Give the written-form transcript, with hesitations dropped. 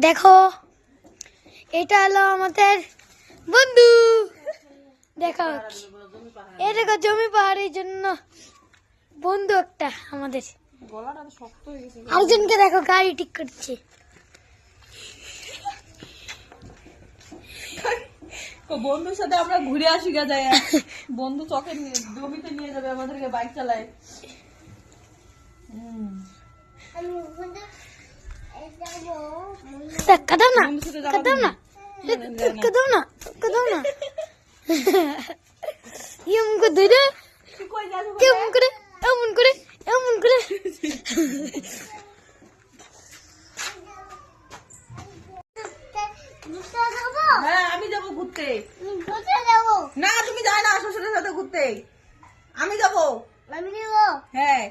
দেখো এটা হলো আমাদের বন্ধু। দেখো এই দেখো জমি পাহাড়ের জন্য বন্ধু একটা আমাদের। আরেকজনকে দেখো গাড়ি ঠিক করছে। বন্ধুর সাথে আমরা ঘুরে আসি গা যায়। বন্ধু চকে জমিতে নিয়ে যাবে আমাদেরকে বাইক চালায়। কাদাও না কাদাও না কাদাও না কাদাও না এমন করে ধরে কেমন করে এমন করে এমন করে। হ্যাঁ আমি যাবো ঘুরতে। না তুমি যাও না শ্বশুরের সাথে ঘুরতে। আমি যাবো। হ্যাঁ